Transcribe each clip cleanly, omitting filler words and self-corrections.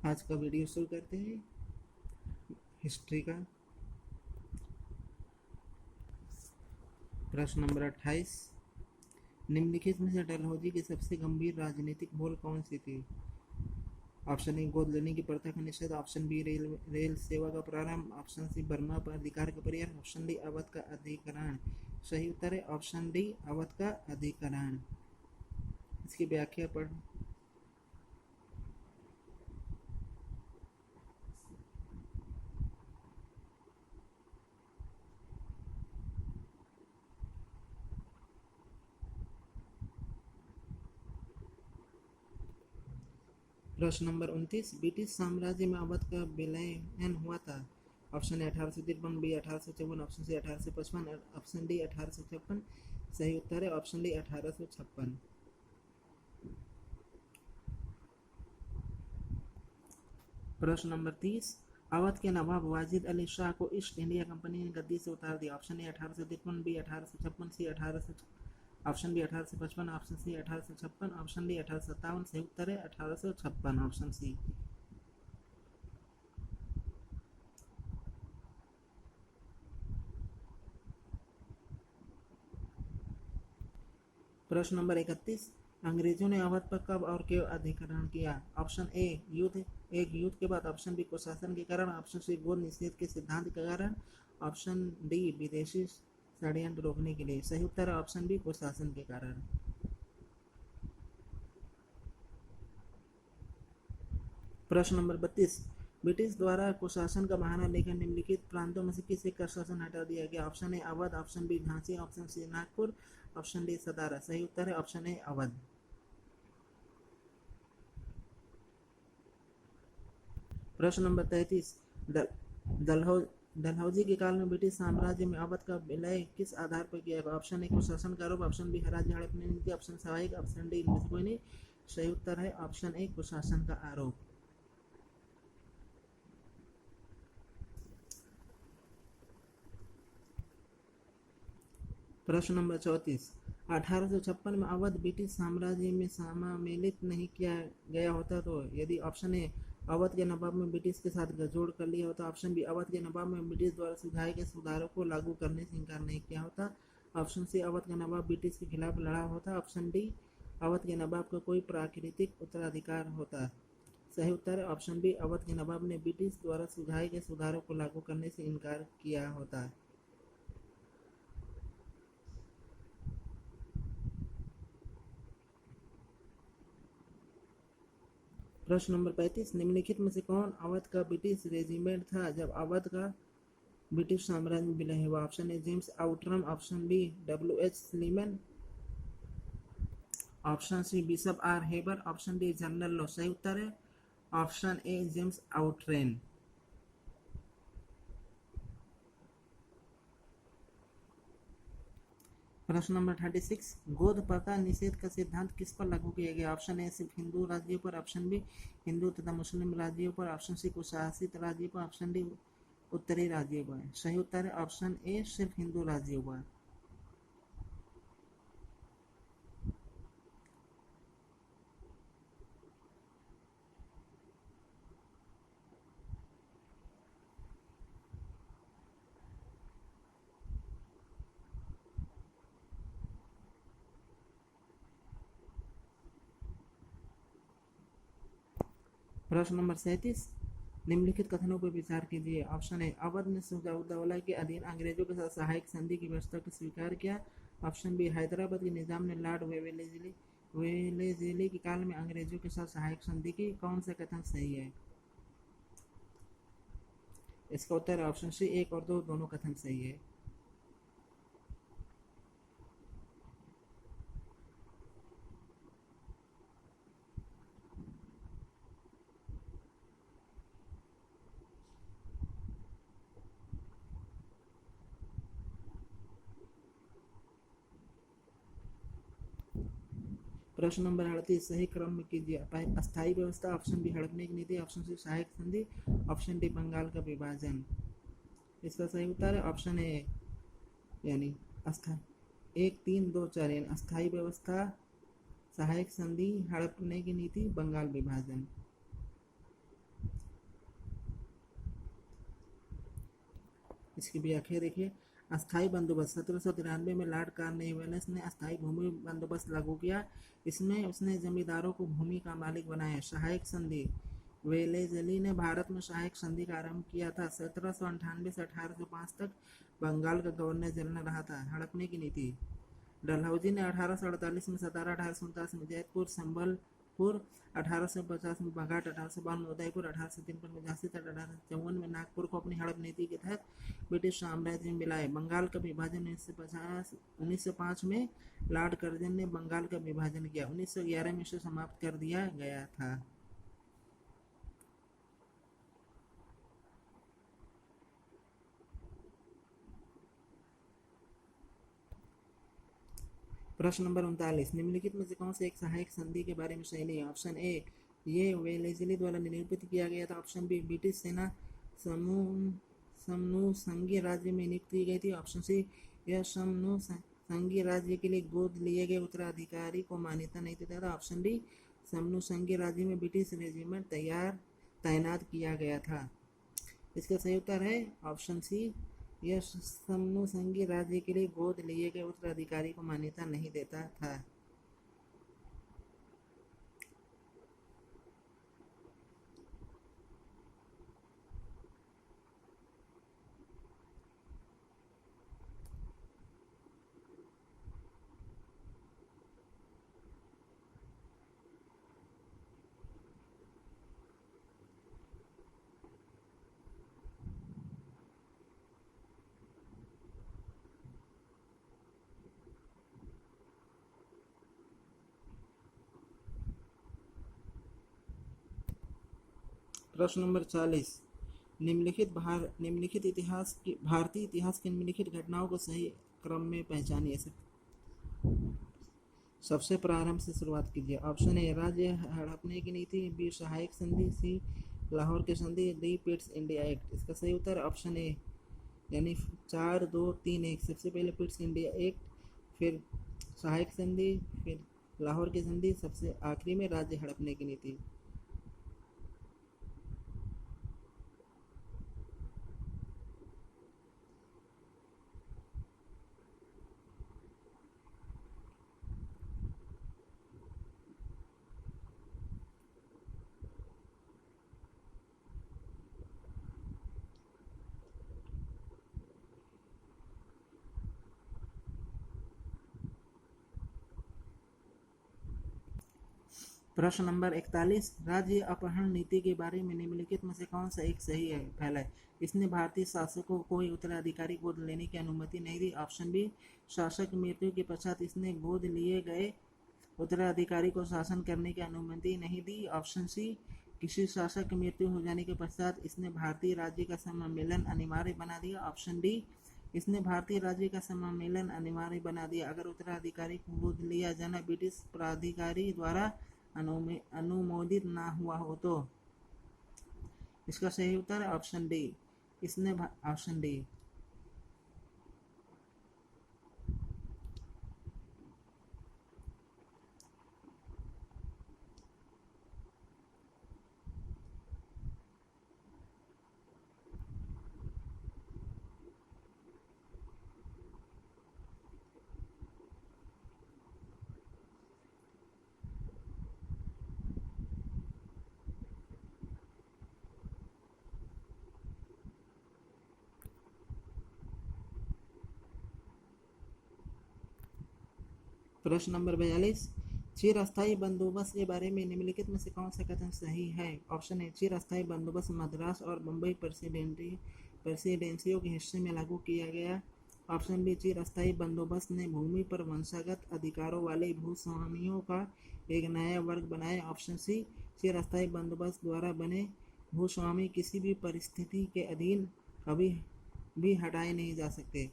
आज का वीडियो शुरू करते हैं हिस्ट्री का। प्रश्न नंबर 28, निम्नलिखित में से डलहौजी की सबसे गंभीर राजनीतिक भूल कौन सी थी? ऑप्शन ए गोद लेने की प्रथा का निषेध, ऑप्शन बी रेल सेवा का प्रारंभ, ऑप्शन सी बर्मा पर अधिकार का परिहार, ऑप्शन डी अवध का अधिग्रहण। सही उत्तर है ऑप्शन डी अवध का अधिग्रहण। इसकी व्याख्या पढ़। प्रश्न नंबर 29, ब्रिटिश साम्राज्य में अवध का विलयन हुआ था। Option A 1853, B 1854, option C 1855, option D 1856। सही उत्तर है ऑप्शन डी 1856। प्रश्न नंबर 30, अवध के नवाब वाजिद अली शाह को ईस्ट इंडिया कंपनी ने गद्दी से उतार दिया। Option A 1853, B 1856, C 1800, option B 1855, option C 1856, option D 1857। सही उत्तर है 1856, ऑप्शन सी। प्रश्न नंबर 31, अंग्रेजों ने अवध पर कब और क्यों अधिग्रहण किया? ऑप्शन ए युद्ध के बाद, ऑप्शन बी कुशासन के कारण, ऑप्शन सी गोद निषेध के सिद्धांत के कारण, ऑप्शन डी विदेशी षड्यंत्र रोकने के लिए। सही उत्तर है ऑप्शन बी कुशासन के कारण। प्रश्न नंबर 32, ब्रिटिश द्वारा कुशासन का बहाना लेकर निम्नलिखित प्रांतों में से किस एक का शासन हटा दिया गया? Option A Awadh, option B Jhansi, option C Nagpur, option D Satara. सही उत्तर है ऑप्शन ए अवध। प्रश्न नंबर 33, डलहौजी के काल में ब्रिटिश साम्राज्य में अवध का विलय किस आधार पर किया गया? ऑप्शन ए कुशासन का आरोप, ऑप्शन बी हरा झड़पने नीति, ऑप्शन सहायक, ऑप्शन डी इनमें से कोई नहीं। सही उत्तर है ऑप्शन ए कुशासन का आरोप। प्रश्न नंबर 34, 1856 में अवध ब्रिटिश साम्राज्य में सम्मिलित नहीं किया गया होता तो यदि ऑप्शन ए अवध के नवाब में ब्रिटिश के साथ गठजोड़ कर लिया होता, ऑप्शन बी अवध के नवाब में ब्रिटिश द्वारा सुझाए गए सुधारों को लागू करने से इनकार नहीं किया होता, ऑप्शन सी अवध का नवाब ब्रिटिश के खिलाफ लड़ा होता, ऑप्शन डी अवध के नवाब का कोई प्राकृतिक उत्तराधिकार होता। सही उत्तर है ऑप्शन बी अवध के नवाब ने ब्रिटिश द्वारा सुझाए गए सुधारों को लागू करने से इनकार किया होता। प्रश्न नंबर 35, निम्नलिखित में से कौन अवध का ब्रिटिश रेजिमेंट था जब अवध का ब्रिटिश साम्राज्य में विलय हुआ? Option A James Outram, option B W H Sleeman, option C Bishop R Heber, option D General Low. सही उत्तर है ऑप्शन ए जेम्स आउटरेन। प्रश्न नंबर 36, गोद प्रथा निषेध का सिद्धांत किस पर लागू किया गया? ऑप्शन ए सिर्फ हिंदू राज्यों पर, ऑप्शन बी हिंदू तथा मुस्लिम राज्यों पर, ऑप्शन सी कुछ शासित राज्यों पर, ऑप्शन डी उत्तरी राज्यों पर। सही उत्तर है ऑप्शन ए सिर्फ हिंदू राज्यों पर। प्रश्न नंबर 37, निम्नलिखित कथनों पर विचार कीजिए। ऑप्शन ए अवध ने सिराजउद्दौला के अधीन अंग्रेजों के साथ सहायक संधि की व्यवस्था को स्वीकार किया, ऑप्शन बी हैदराबाद के निजाम ने लॉर्ड वेलेस्ली के काल में अंग्रेजों के साथ सहायक संधि की। कौन सा कथन सही है? इसका उत्तर ऑप्शन सी 1 और 2 दोनों कथन सही है। प्रश्न नंबर 38, सही क्रम में कीजिए। अस्थायी व्यवस्था, ऑप्शन बी हड़पने की नीति, ऑप्शन सी सहायक संधि, ऑप्शन डी बंगाल का विभाजन। इसका सही उत्तर है ऑप्शन ए यानी अस्थायी 1 3 2 4 यानी अस्थायी व्यवस्था, सहायक संधि, हड़पने की नीति, बंगाल विभाजन। इसकी व्याख्या देखिए। अस्थाई बंदोबस्त 1793 में लॉर्ड कॉर्नवालिस ने अस्थाई भूमि बंदोबस्त लागू किया। इसमें उसने जमींदारों को भूमि का मालिक बनाया। सहायक संधि वेलेजली ने भारत में सहायक संधि का आरंभ किया था। 1798 से 1805 तक बंगाल का गवर्नर जनरल रहा था। हड़पने की नीति डलहौजी ने 1848 में सतारा, 1849 में जैतपुर, संबलपुर, 1850 में बाघाट, 1852 में उदयपुर, 1853 में झांसी तथा 1854 में नागपुर को अपनी हड़प नीति के तहत ब्रिटिश साम्राज्य में मिलाए। बंगाल का विभाजन 1905 में लॉर्ड कर्जन ने बंगाल का विभाजन किया। 1911 में इसे समाप्त कर दिया गया था। प्रश्न नंबर 39, निम्नलिखित में से कौन से एक सहायक संधि के बारे में सही नहीं है? ऑप्शन ए, ये वेलेजली द्वारा निरूपित किया गया था। ऑप्शन बी, ब्रिटिश सेना समूह संघीय राज्य में नियुक्त की गई थी। ऑप्शन सी, यह समूह संघीय राज्य के लिए गोद लिए गए उत्तराधिकारी को मान्यता नहीं देता था। ऑप्शन डी, समूह संघीय राज्य में ब्रिटिश रेजिमेंट तैनात किया गया था। इसका सही उत्तर है ऑप्शन सी, यह समूह संघीय राज्य के लिए गोद लिए गए उत्तराधिकारी को मान्यता नहीं देता था। प्रश्न नंबर 40, निम्नलिखित भारतीय इतिहास की निम्नलिखित घटनाओं को सही क्रम में पहचानिए। सबसे प्रारंभ से शुरुआत कीजिए। ऑप्शन ए, राज्य हड़पने की नीति। बी, सहायक संधि। सी, लाहौर की संधि। D, Pitt's India act. इसका सही उत्तर ऑप्शन ए, यानी 4, 2, 3, 1। सबसे पहले पिट्स इंडिया एक्ट, फिर सहायक संधि, फिर लाहौर की संधि, सबसे आखिरी में राज्य हड़पने की नीति। प्रश्न नंबर 41, राज्य अपहरण नीति के बारे में निम्नलिखित में से कौन सा एक सही है? पहला, इसने भारतीय शासकों को कोई उत्तराधिकारी गोद लेने की अनुमति नहीं दी। ऑप्शन बी, शासक मृत्यु के पश्चात इसने गोद लिए गए उत्तराधिकारी को शासन करने की अनुमति नहीं दी। ऑप्शन सी, किसी शासक की मृत्यु हो जाने के पश्चात इसने भारतीय राज्य का सम्मेलन अनिवार्य बना दिया। ऑप्शन डी, इसने भारतीय राज्य का सम्मेलन अनिवार्य बना दिया अगर उत्तराधिकारी को गोद लिया जाना ब्रिटिश प्राधिकारी द्वारा अनुमोदित ना हुआ हो तो। इसका सही उत्तर है ऑप्शन डी, ऑप्शन डी। प्रश्न नंबर 42, चिरस्थायी बंदोबस्त के बारे में निम्नलिखित में से कौन सा कथन सही है? ऑप्शन ए, चिरस्थायी बंदोबस्त मद्रास और बम्बई प्रेसिडेंसियों के हिस्से में लागू किया गया। ऑप्शन बी, चिरस्थायी बंदोबस्त ने भूमि पर वंशागत अधिकारों वाले भूस्वामियों का एक नया वर्ग बनाया। ऑप्शन सी, चिरस्थायी बंदोबस्त द्वारा बने भूस्वामी किसी भी परिस्थिति के अधीन कभी भी हटाए नहीं जा सकते।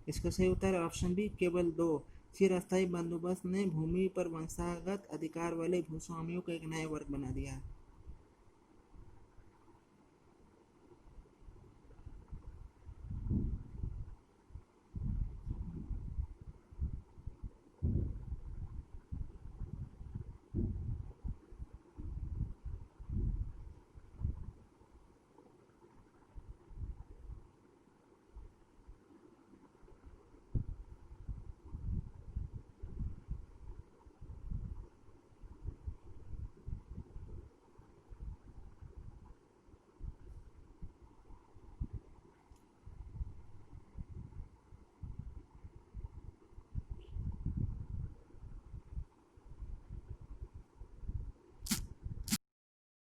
इसका सही उत्तर है ऑप्शन बी, केवल 2। चिरस्थायी बंदोबस्त ने भूमि पर वंशागत अधिकार वाले भूस्वामियों का एक नया वर्ग बना दिया।